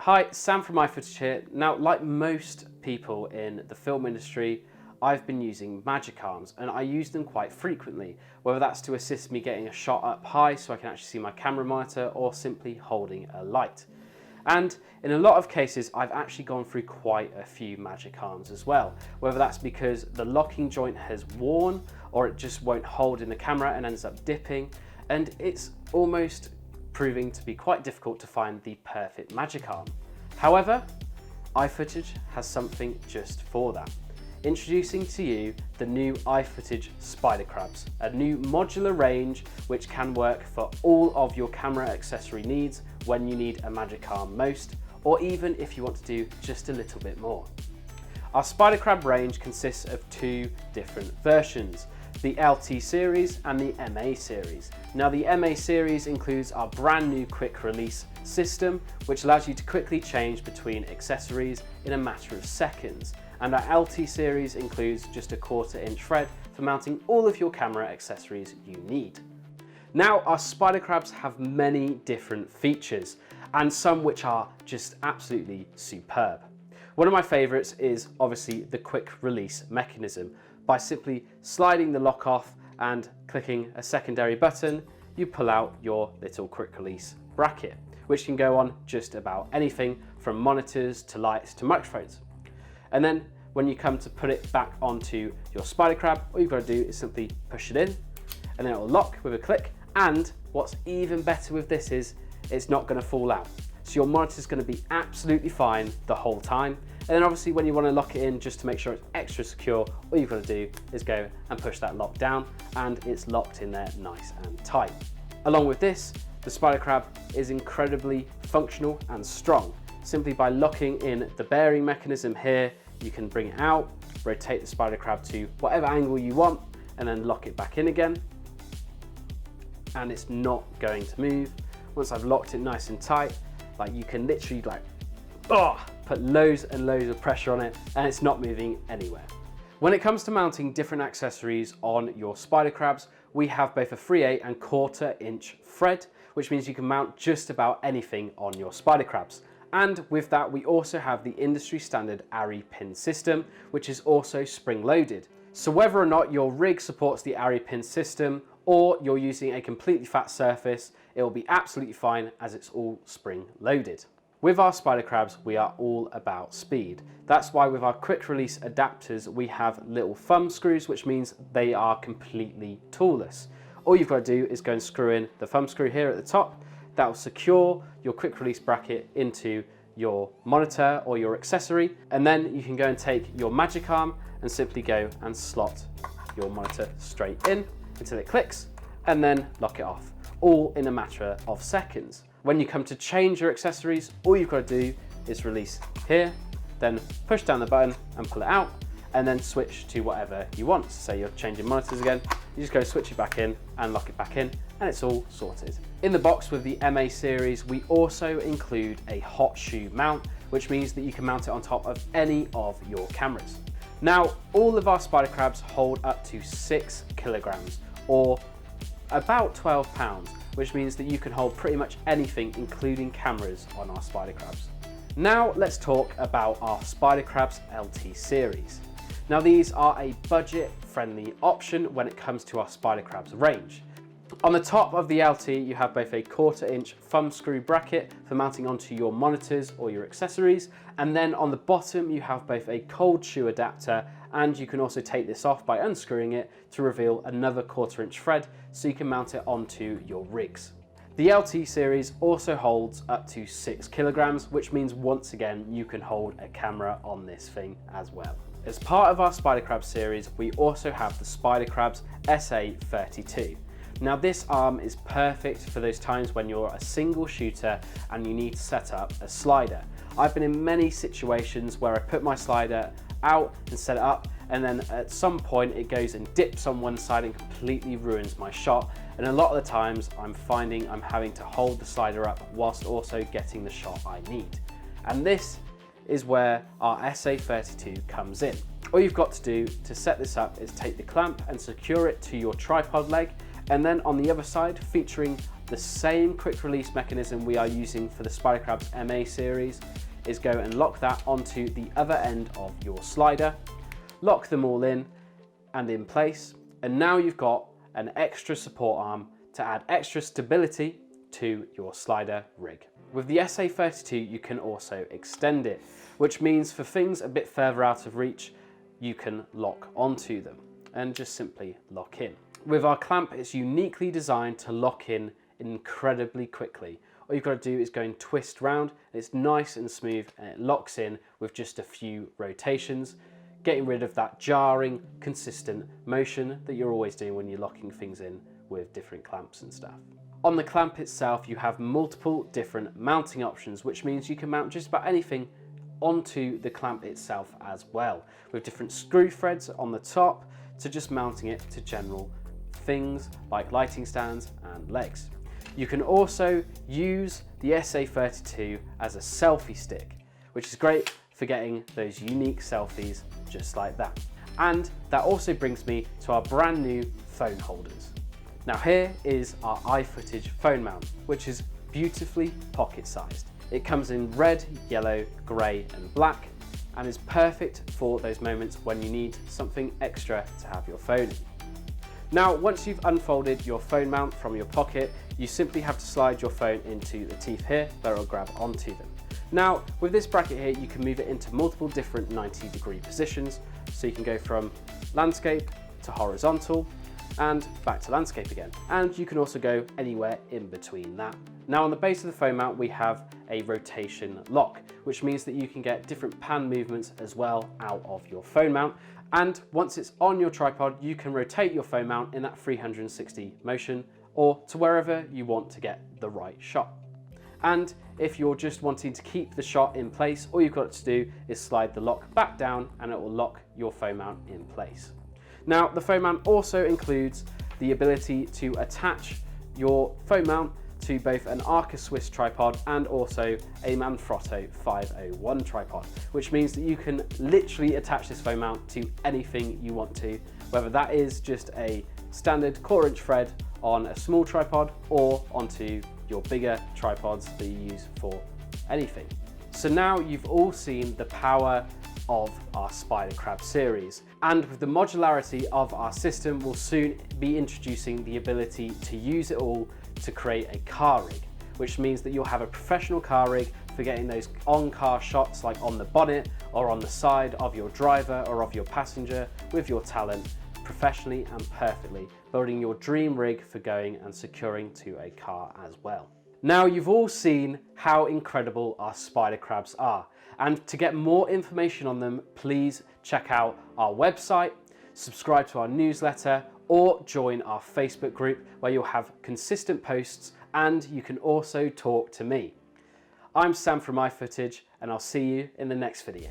Hi, Sam from iFootage here. Now, like most people in the film industry, I've been using magic arms and I use them quite frequently, whether that's to assist me getting a shot up high so I can actually see my camera monitor or simply holding a light. And in a lot of cases, I've actually gone through quite a few magic arms as well, whether that's because the locking joint has worn or it just won't hold in the camera and ends up dipping, and it's almost proving to be quite difficult to find the perfect magic arm. However, iFootage has something just for that. Introducing to you the new iFootage Spider Crabs, a new modular range which can work for all of your camera accessory needs when you need a magic arm most, or even if you want to do just a little bit more. Our Spider Crab range consists of two different versions, the LT series and the MA series. Now the MA series includes our brand new quick release system, which allows you to quickly change between accessories in a matter of seconds. And our LT series includes just a 1/4 inch thread for mounting all of your camera accessories you need. Now our Spider Crabs have many different features and some which are just absolutely superb. One of my favorites is obviously the quick release mechanism. By simply sliding the lock off and clicking a secondary button, you pull out your little quick release bracket, which can go on just about anything from monitors to lights to microphones. And then when you come to put it back onto your Spider Crab, all you've got to do is simply push it in and then it will lock with a click. And what's even better with this is it's not going to fall out. So your monitor is going to be absolutely fine the whole time. And then obviously when you want to lock it in just to make sure it's extra secure, all you've got to do is go and push that lock down and it's locked in there nice and tight. Along with this, the Spider Crab is incredibly functional and strong. Simply by locking in the bearing mechanism here, you can bring it out, rotate the Spider Crab to whatever angle you want, and then lock it back in again. And it's not going to move. Once I've locked it nice and tight, like you can literally put loads and loads of pressure on it and it's not moving anywhere. When it comes to mounting different accessories on your Spider Crabs, we have both a 3/8 and 1/4 inch thread, which means you can mount just about anything on your Spider Crabs. And with that, we also have the industry standard ARRI pin system, which is also spring loaded. So whether or not your rig supports the ARRI pin system or you're using a completely flat surface, it will be absolutely fine as it's all spring loaded. With our Spider Crabs, we are all about speed. That's why with our quick release adapters, we have little thumb screws, which means they are completely toolless. All you've got to do is go and screw in the thumb screw here at the top. That will secure your quick release bracket into your monitor or your accessory. And then you can go and take your magic arm and simply go and slot your monitor straight in until it clicks and then lock it off, all in a matter of seconds. When you come to change your accessories, all you've got to do is release here, then push down the button and pull it out, and then switch to whatever you want. So say you're changing monitors again, you just go switch it back in and lock it back in, and it's all sorted. In the box with the MA series, we also include a hot shoe mount, which means that you can mount it on top of any of your cameras. Now, all of our Spider Crabs hold up to 6 kilograms, or about 12 pounds, which means that you can hold pretty much anything, including cameras, on our Spider Crabs. Now let's talk about our Spider Crabs LT series. Now these are a budget-friendly option when it comes to our Spider Crabs range. On the top of the LT, you have both a 1/4 inch thumb screw bracket for mounting onto your monitors or your accessories, and then on the bottom you have both a cold shoe adapter, and you can also take this off by unscrewing it to reveal another 1/4 inch thread so you can mount it onto your rigs. The LT series also holds up to 6 kilograms, which means once again you can hold a camera on this thing as well. As part of our Spider Crabs series, we also have the Spider Crabs SA32. Now this arm is perfect for those times when you're a single shooter and you need to set up a slider. I've been in many situations where I put my slider out and set it up, and then at some point it goes and dips on one side and completely ruins my shot. And a lot of the times I'm finding I'm having to hold the slider up whilst also getting the shot I need. And this is where our SA32 comes in. All you've got to do to set this up is take the clamp and secure it to your tripod leg, and then on the other side, featuring the same quick release mechanism we are using for the Spider Crabs MA series, is go and lock that onto the other end of your slider, lock them all in and in place, and now you've got an extra support arm to add extra stability to your slider rig. With the SA32 you can also extend it, which means for things a bit further out of reach you can lock onto them and just simply lock in. With our clamp, it's uniquely designed to lock in incredibly quickly. All you've got to do is go and twist round, and it's nice and smooth and it locks in with just a few rotations, getting rid of that jarring, consistent motion that you're always doing when you're locking things in with different clamps and stuff. On the clamp itself, you have multiple different mounting options, which means you can mount just about anything onto the clamp itself as well, with different screw threads on the top to just mounting it to general things like lighting stands and legs. You can also use the SA32 as a selfie stick, which is great for getting those unique selfies just like that. And that also brings me to our brand new phone holders. Now here is our iFootage phone mount, which is beautifully pocket sized. It comes in red, yellow, grey and black, and is perfect for those moments when you need something extra to have your phone in. Now, once you've unfolded your phone mount from your pocket, you simply have to slide your phone into the teeth here that will grab onto them. Now, with this bracket here, you can move it into multiple different 90-degree positions. So you can go from landscape to horizontal and back to landscape again. And you can also go anywhere in between that. Now, on the base of the phone mount, we have a rotation lock, which means that you can get different pan movements as well out of your phone mount. And once it's on your tripod, you can rotate your phone mount in that 360 motion or to wherever you want to get the right shot. And if you're just wanting to keep the shot in place, all you've got to do is slide the lock back down and it will lock your phone mount in place. Now, the phone mount also includes the ability to attach your phone mount to both an Arca Swiss tripod and also a Manfrotto 501 tripod, which means that you can literally attach this phone mount to anything you want to, whether that is just a standard 1/4" thread on a small tripod or onto your bigger tripods that you use for anything. So now you've all seen the power of our Spider Crab series, and with the modularity of our system, we'll soon be introducing the ability to use it all to create a car rig, which means that you'll have a professional car rig for getting those on-car shots like on the bonnet or on the side of your driver or of your passenger with your talent, professionally and perfectly, building your dream rig for going and securing to a car as well. Now, you've all seen how incredible our Spider Crabs are, and to get more information on them, please check out our website, subscribe to our newsletter, or join our Facebook group where you'll have consistent posts and you can also talk to me. I'm Sam from iFootage, and I'll see you in the next video.